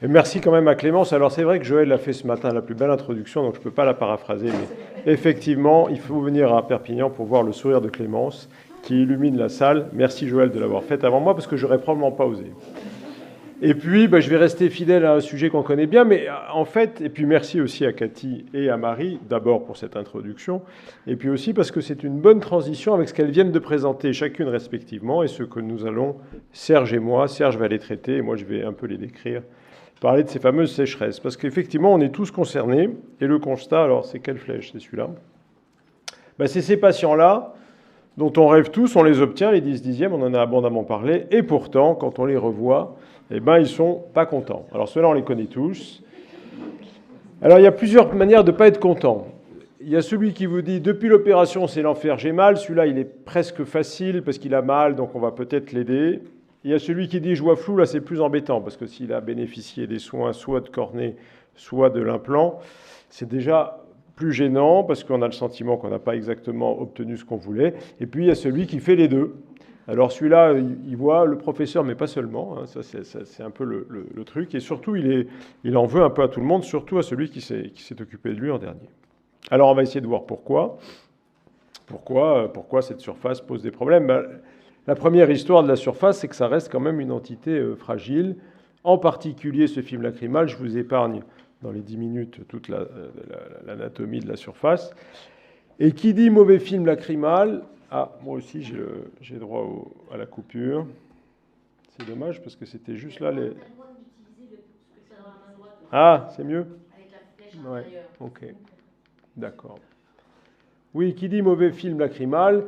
Et merci quand même à Clémence. Alors c'est vrai que Joël a fait ce matin la plus belle introduction, donc je ne peux pas la paraphraser, mais effectivement, il faut venir à Perpignan pour voir le sourire de Clémence qui illumine la salle. Merci Joël de l'avoir fait avant moi, parce que j'aurais probablement pas osé. Et puis, je vais rester fidèle à un sujet qu'on connaît bien, mais en fait, et puis merci aussi à Cathy et à Marie, d'abord pour cette introduction, et puis aussi parce que c'est une bonne transition avec ce qu'elles viennent de présenter chacune respectivement, et ce que nous allons, Serge et moi, Serge va les traiter, et moi je vais un peu les décrire, parler de ces fameuses sécheresses. Parce qu'effectivement, on est tous concernés, et le constat, alors c'est quelle flèche? C'est celui-là. C'est ces patients-là, dont on rêve tous, on les obtient, les 10 dixièmes, on en a abondamment parlé, et pourtant, quand on les revoit, ils sont pas contents. Alors ceux-là, on les connaît tous. Alors il y a plusieurs manières de ne pas être content. Il y a celui qui vous dit, depuis l'opération, c'est l'enfer, j'ai mal. Celui-là, il est presque facile parce qu'il a mal, donc on va peut-être l'aider. Il y a celui qui dit, je vois flou, là c'est plus embêtant, parce que s'il a bénéficié des soins, soit de cornée, soit de l'implant, c'est déjà plus gênant, parce qu'on a le sentiment qu'on n'a pas exactement obtenu ce qu'on voulait. Et puis il y a celui qui fait les deux. Alors celui-là, il voit le professeur, mais pas seulement, hein, ça c'est un peu le truc, et surtout il en veut un peu à tout le monde, surtout à celui qui s'est occupé de lui en dernier. Alors on va essayer de voir pourquoi cette surface pose des problèmes. La première histoire de la surface, c'est que ça reste quand même une entité fragile, en particulier ce film lacrymal. Je vous épargne dans les 10 minutes toute l'anatomie de la surface. Et qui dit mauvais film lacrymal, moi aussi j'ai droit à la coupure. C'est dommage parce que c'était juste là les... Ah, c'est mieux? Ouais, ok. D'accord. Oui, qui dit mauvais film lacrymal,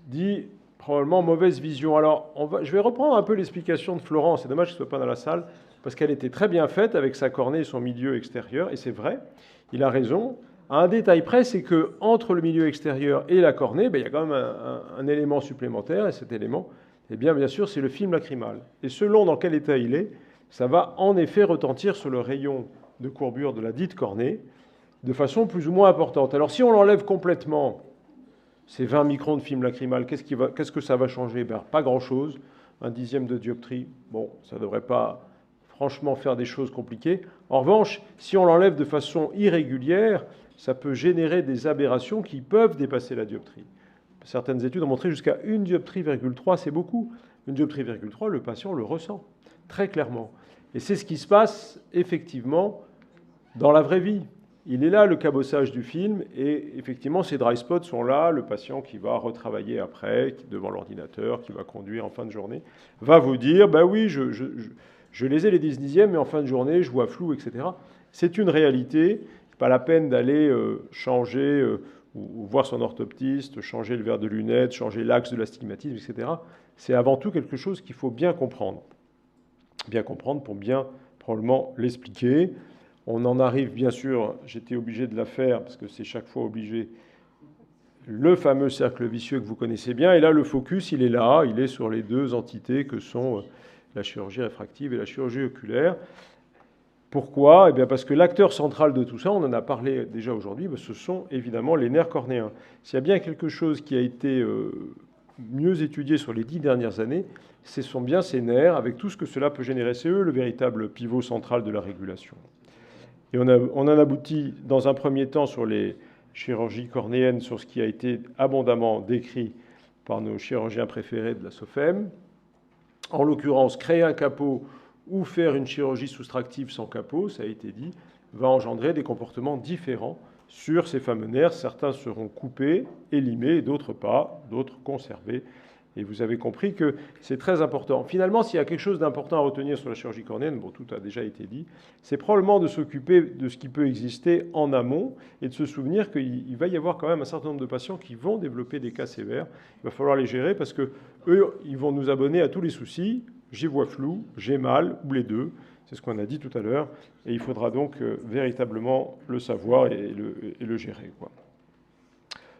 dit probablement mauvaise vision. Alors, je vais reprendre un peu l'explication de Florent. C'est dommage qu'il ne soit pas dans la salle, parce qu'elle était très bien faite avec sa cornée et son milieu extérieur, et c'est vrai, il a raison. Un détail près, c'est qu'entre le milieu extérieur et la cornée, il y a quand même un élément supplémentaire, et cet élément, bien sûr, c'est le film lacrymal. Et selon dans quel état il est, ça va en effet retentir sur le rayon de courbure de la dite cornée, de façon plus ou moins importante. Alors si on l'enlève complètement, ces 20 microns de film lacrymal, qu'est-ce que ça va changer? Pas grand-chose. Un dixième de dioptrie, ça ne devrait pas franchement faire des choses compliquées. En revanche, si on l'enlève de façon irrégulière, ça peut générer des aberrations qui peuvent dépasser la dioptrie. Certaines études ont montré jusqu'à 1 dioptrie, c'est beaucoup. 1 dioptrie, le patient le ressent très clairement. Et c'est ce qui se passe effectivement dans la vraie vie. Il est là le cabossage du film, et effectivement ces dry spots sont là. Le patient qui va retravailler après, devant l'ordinateur, qui va conduire en fin de journée, va vous dire, oui, je les ai les 10 dixièmes, mais en fin de journée, je vois flou, etc. C'est une réalité. Pas la peine d'aller changer ou voir son orthoptiste, changer le verre de lunettes, changer l'axe de l'astigmatisme, etc. C'est avant tout quelque chose qu'il faut bien comprendre. Bien comprendre pour bien probablement l'expliquer. On en arrive, bien sûr, j'étais obligé de la faire, parce que c'est chaque fois obligé, le fameux cercle vicieux que vous connaissez bien. Et là, le focus, il est là, il est sur les deux entités que sont la chirurgie réfractive et la chirurgie oculaire. Pourquoi? Parce que l'acteur central de tout ça, on en a parlé déjà aujourd'hui, ce sont évidemment les nerfs cornéens. S'il y a bien quelque chose qui a été mieux étudié sur les 10 dernières années, ce sont bien ces nerfs, avec tout ce que cela peut générer. C'est eux le véritable pivot central de la régulation. Et on en aboutit dans un premier temps sur les chirurgies cornéennes, sur ce qui a été abondamment décrit par nos chirurgiens préférés de la SOFEM. En l'occurrence, créer un capot ou faire une chirurgie soustractive sans capot, ça a été dit, va engendrer des comportements différents sur ces fameux nerfs. Certains seront coupés, élimés, d'autres pas, d'autres conservés. Et vous avez compris que c'est très important. Finalement, s'il y a quelque chose d'important à retenir sur la chirurgie cornéenne, tout a déjà été dit, c'est probablement de s'occuper de ce qui peut exister en amont et de se souvenir qu'il va y avoir quand même un certain nombre de patients qui vont développer des cas sévères. Il va falloir les gérer parce que eux, ils vont nous abonner à tous les soucis. J'y vois flou, j'ai mal, ou les deux. C'est ce qu'on a dit tout à l'heure. Et il faudra donc véritablement le savoir et le gérer, quoi.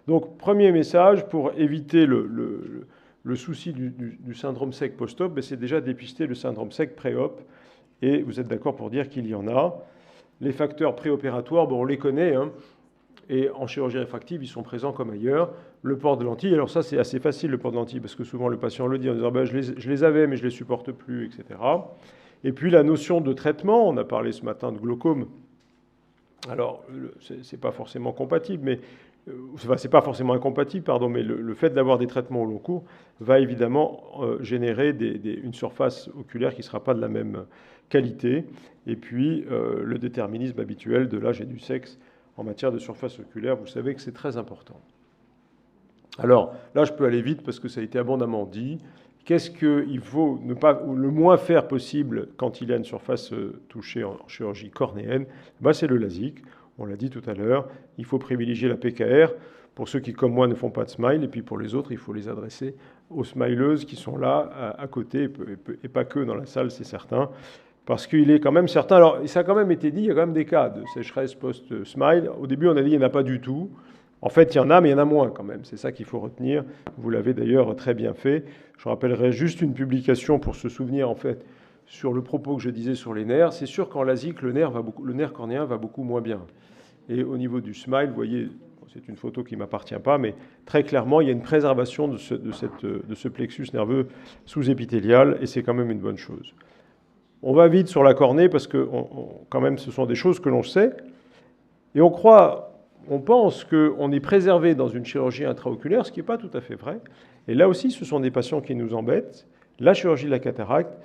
Donc, premier message, pour éviter le souci du syndrome sec post-op, c'est déjà dépister le syndrome sec pré-op. Et vous êtes d'accord pour dire qu'il y en a. Les facteurs préopératoires, on les connaît, hein, et en chirurgie réfractive, ils sont présents comme ailleurs. Le port de lentilles, alors ça c'est assez facile, le port de lentilles, parce que souvent le patient le dit en disant je les avais mais je ne les supporte plus, etc. Et puis la notion de traitement, on a parlé ce matin de glaucome. Alors, c'est pas forcément compatible, mais enfin, c'est pas forcément incompatible, pardon, mais le fait d'avoir des traitements au long cours va évidemment générer une surface oculaire qui ne sera pas de la même qualité. Et puis, le déterminisme habituel de l'âge et du sexe en matière de surface oculaire, vous savez que c'est très important. Alors, là, je peux aller vite parce que ça a été abondamment dit. Qu'est-ce qu'il faut le moins faire possible quand il y a une surface touchée en chirurgie cornéenne? C'est le LASIK. On l'a dit tout à l'heure. Il faut privilégier la PKR pour ceux qui, comme moi, ne font pas de smile. Et puis pour les autres, il faut les adresser aux smileuses qui sont là, à côté, et pas que dans la salle, c'est certain. Parce qu'il est quand même certain. Alors, ça a quand même été dit, il y a quand même des cas de sécheresse post-smile. Au début, on a dit qu'il n'y en a pas du tout. En fait, il y en a, mais il y en a moins quand même. C'est ça qu'il faut retenir. Vous l'avez d'ailleurs très bien fait. Je rappellerai juste une publication pour se souvenir, en fait, sur le propos que je disais sur les nerfs. C'est sûr qu'en LASIK, le nerf cornéen va beaucoup moins bien. Et au niveau du smile, vous voyez, c'est une photo qui ne m'appartient pas, mais très clairement, il y a une préservation de ce plexus nerveux sous-épithélial, et c'est quand même une bonne chose. On va vite sur la cornée, parce que quand même, ce sont des choses que l'on sait. Et on pense qu'on est préservé dans une chirurgie intraoculaire, ce qui n'est pas tout à fait vrai. Et là aussi, ce sont des patients qui nous embêtent. La chirurgie de la cataracte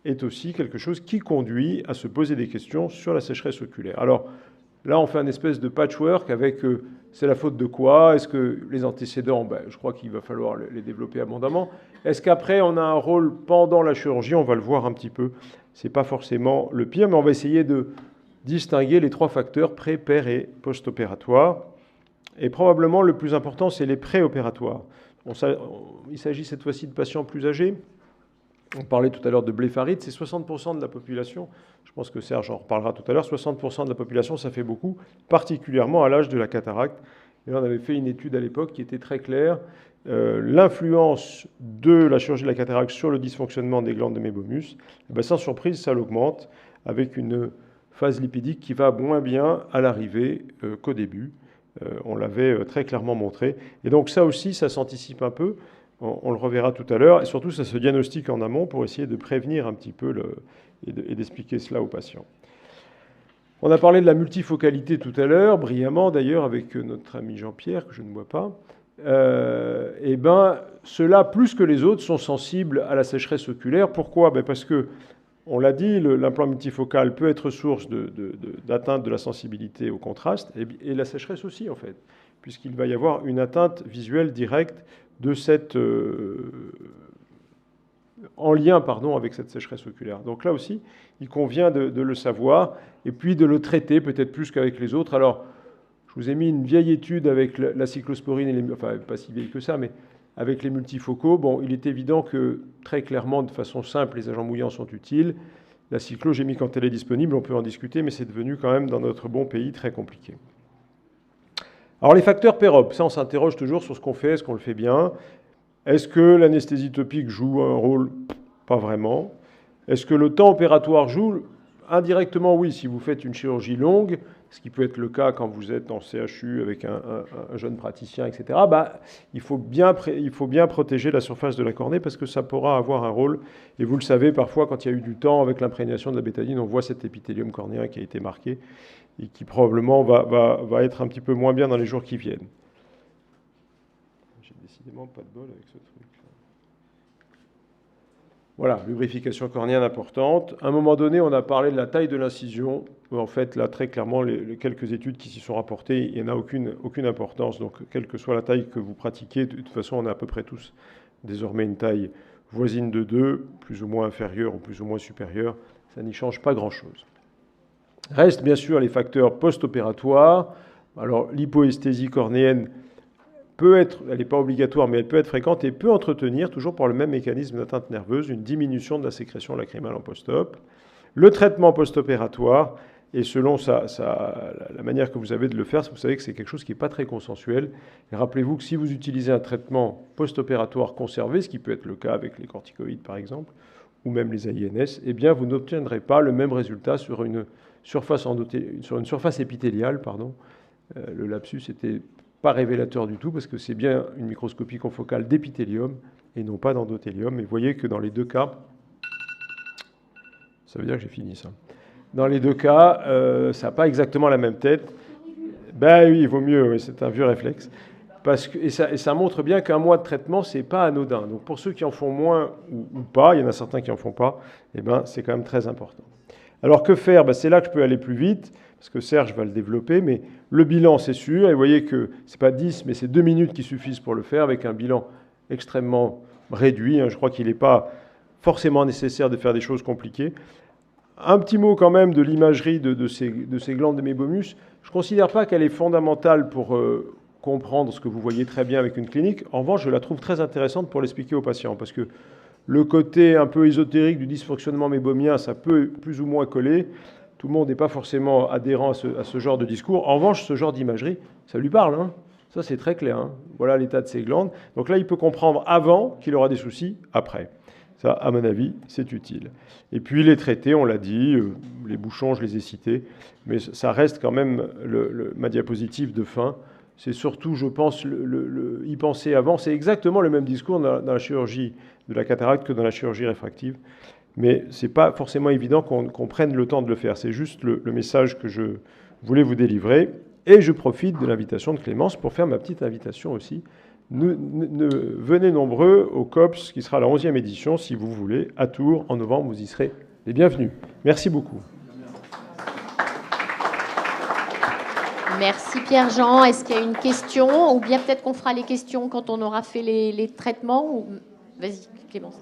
est aussi quelque chose qui conduit à se poser des questions sur la sécheresse oculaire. Alors là, on fait un espèce de patchwork avec c'est la faute de quoi? Est-ce que les antécédents, je crois qu'il va falloir les développer abondamment. Est-ce qu'après, on a un rôle pendant la chirurgie? On va le voir un petit peu. Ce n'est pas forcément le pire, mais on va essayer de distinguer les trois facteurs pré-, per- et post-opératoires. Et probablement le plus important, c'est les préopératoires. Il s'agit cette fois-ci de patients plus âgés. On parlait tout à l'heure de blépharite, c'est 60% de la population. Je pense que Serge en reparlera tout à l'heure. 60% de la population, ça fait beaucoup, particulièrement à l'âge de la cataracte. Et on avait fait une étude à l'époque qui était très claire. L'influence de la chirurgie de la cataracte sur le dysfonctionnement des glandes de mébomus, sans surprise, ça l'augmente avec une phase lipidique qui va moins bien à l'arrivée qu'au début. On l'avait très clairement montré. Et donc ça aussi, ça s'anticipe un peu. On le reverra tout à l'heure. Et surtout, ça se diagnostique en amont pour essayer de prévenir un petit peu et d'expliquer cela aux patients. On a parlé de la multifocalité tout à l'heure, brillamment d'ailleurs, avec notre ami Jean-Pierre, que je ne vois pas. Ceux-là, plus que les autres, sont sensibles à la sécheresse oculaire. Pourquoi? Parce que, on l'a dit, l'implant multifocal peut être source d'atteinte de la sensibilité au contraste, et la sécheresse aussi, en fait, puisqu'il va y avoir une atteinte visuelle directe de en lien avec cette sécheresse oculaire. Donc là aussi, il convient de le savoir, et puis de le traiter peut-être plus qu'avec les autres. Alors, je vous ai mis une vieille étude avec la cyclosporine, enfin pas si vieille que ça, mais avec les multifocaux. Bon, il est évident que très clairement, de façon simple, les agents mouillants sont utiles. La cyclo, j'ai mis quand elle est disponible, on peut en discuter, mais c'est devenu quand même dans notre bon pays très compliqué. Alors les facteurs PEROP, ça on s'interroge toujours sur ce qu'on fait, est-ce qu'on le fait bien? Est-ce que l'anesthésie topique joue un rôle? Pas vraiment. Est-ce que le temps opératoire joue? Indirectement, oui, si vous faites une chirurgie longue, ce qui peut être le cas quand vous êtes en CHU avec un jeune praticien, etc., il faut bien protéger la surface de la cornée parce que ça pourra avoir un rôle. Et vous le savez, parfois, quand il y a eu du temps avec l'imprégnation de la bétadine, on voit cet épithélium cornéen qui a été marqué et qui probablement va être un petit peu moins bien dans les jours qui viennent. J'ai décidément pas de bol avec ce truc. Voilà, lubrification cornéenne importante. À un moment donné, on a parlé de la taille de l'incision. En fait, là, très clairement, les quelques études qui s'y sont rapportées, il n'y en a aucune importance. Donc, quelle que soit la taille que vous pratiquez, de toute façon, on a à peu près tous désormais une taille voisine de 2, plus ou moins inférieure ou plus ou moins supérieure. Ça n'y change pas grand-chose. Restent bien sûr les facteurs post-opératoires. Alors, l'hypoesthésie cornéenne elle n'est pas obligatoire, mais elle peut être fréquente et peut entretenir, toujours par le même mécanisme d'atteinte nerveuse, une diminution de la sécrétion lacrymale en post-op. Le traitement post-opératoire, et selon la manière que vous avez de le faire, vous savez que c'est quelque chose qui n'est pas très consensuel. Et rappelez-vous que si vous utilisez un traitement post-opératoire conservé, ce qui peut être le cas avec les corticoïdes par exemple, ou même les AINS, eh bien vous n'obtiendrez pas le même résultat sur une surface épithéliale. Le lapsus était pas révélateur du tout, parce que c'est bien une microscopie confocale d'épithélium et non pas d'endothélium. Et vous voyez que dans les deux cas, Ça veut dire que j'ai fini ça. Dans les deux cas, ça n'a pas exactement la même tête. Ben oui, il vaut mieux, oui, c'est un vieux réflexe. Et ça montre bien qu'un mois de traitement, c'est pas anodin. Donc pour ceux qui en font moins ou pas, il y en a certains qui en font pas, eh ben, c'est quand même très important. Alors que faire? Ben, c'est là que je peux aller plus vite, parce que Serge va le développer, mais le bilan, c'est sûr, et vous voyez que c'est pas 10, mais c'est 2 minutes qui suffisent pour le faire, avec un bilan extrêmement réduit. Je crois qu'il n'est pas forcément nécessaire de faire des choses compliquées. Un petit mot quand même de l'imagerie de ces glandes de mébomus. Je ne considère pas qu'elle est fondamentale pour comprendre ce que vous voyez très bien avec une clinique. En revanche, je la trouve très intéressante pour l'expliquer aux patients, parce que le côté un peu ésotérique du dysfonctionnement mébomien, ça peut plus ou moins coller. Tout le monde n'est pas forcément adhérent à ce genre de discours. En revanche, ce genre d'imagerie, ça lui parle. Hein. Ça, c'est très clair. Hein. Voilà l'état de ces glandes. Donc là, il peut comprendre avant qu'il aura des soucis après. Ça, à mon avis, c'est utile. Et puis les traités, on l'a dit, les bouchons, je les ai cités, mais ça reste quand même ma diapositive de fin. C'est surtout, je pense, y penser avant. C'est exactement le même discours dans la chirurgie de la cataracte que dans la chirurgie réfractive. Mais ce n'est pas forcément évident qu'on prenne le temps de le faire. C'est juste le message que je voulais vous délivrer. Et je profite de l'invitation de Clémence pour faire ma petite invitation aussi. Venez nombreux au COPS, qui sera la 11e édition, si vous voulez, à Tours, en novembre. Vous y serez les bienvenus. Merci beaucoup. Merci Pierre-Jean. Est-ce qu'il y a une question? Ou bien peut-être qu'on fera les questions quand on aura fait les traitements? Vas-y, Clémence.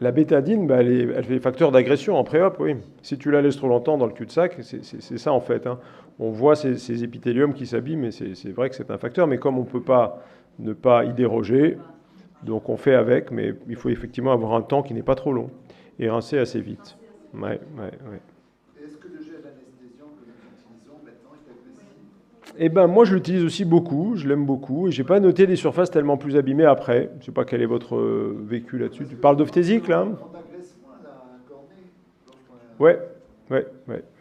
La bétadine, elle fait facteur d'agression en pré-op, oui. Si tu la laisses trop longtemps dans le cul-de-sac, c'est ça en fait. Hein. On voit ces épithéliums qui s'abîment, et c'est vrai que c'est un facteur. Mais comme on ne peut pas ne pas y déroger, donc on fait avec, mais il faut effectivement avoir un temps qui n'est pas trop long et rincer assez vite. Ouais. Est-ce que le gel anesthésiant que nous utilisons maintenant est agressif? Eh ben, moi, je l'utilise aussi beaucoup, je l'aime beaucoup, et je n'ai pas noté des surfaces tellement plus abîmées après. Je ne sais pas quel est votre vécu là-dessus. Tu parles d'ophtésique, là? On agresse moins la cornée. Ouais.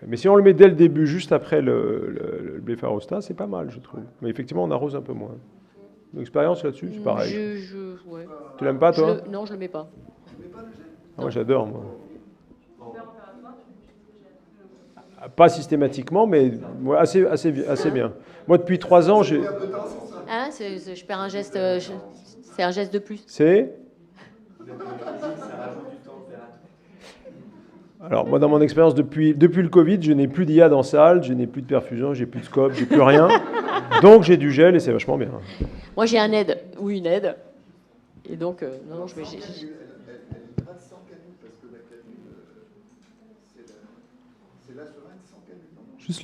Mais si on le met dès le début, juste après le blépharostat, c'est pas mal, je trouve. Mais effectivement, on arrose un peu moins. L'expérience là-dessus, c'est pareil. Ouais. Tu l'aimes pas, toi? Non, je le mets pas. Moi, j'adore, moi. Pas systématiquement, mais assez bien. Moi, depuis 3 ans, j'ai... Hein, je perds un geste. C'est un geste de plus. C'est... Alors, moi, dans mon expérience, depuis le Covid, je n'ai plus d'IA dans la salle, je n'ai plus de perfusion, j'ai plus de scope, j'ai plus rien. Donc, j'ai du gel et c'est vachement bien. Moi, j'ai un aide. Ou une aide. Et donc, non, je mets... Elle hydrate sans canule, parce que la canule, c'est la seringue sans canule. Juste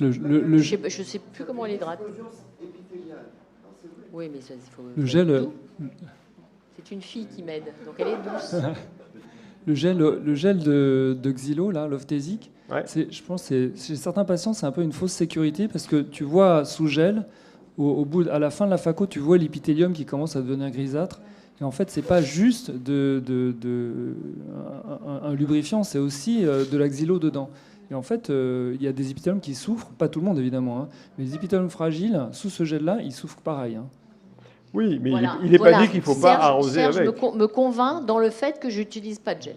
Je sais plus comment elle hydrate. Oui, mais ça, il faut... le gel... C'est une fille qui m'aide, donc elle est douce. Le gel de Xylo, là, l'ophtésique, ouais. Je pense que chez certains patients, c'est un peu une fausse sécurité parce que tu vois sous gel, à la fin de la phaco, tu vois l'épithélium qui commence à devenir grisâtre. Et en fait, c'est pas juste un lubrifiant, c'est aussi de la Xylo dedans. Et en fait, il y a des épithéliums qui souffrent, pas tout le monde évidemment, hein, mais les épithéliums fragiles, sous ce gel-là, ils souffrent pareil. Hein. Oui, mais voilà. Il n'est pas dit qu'il ne faut pas arroser Serge avec. me convainc dans le fait que je n'utilise pas de gel.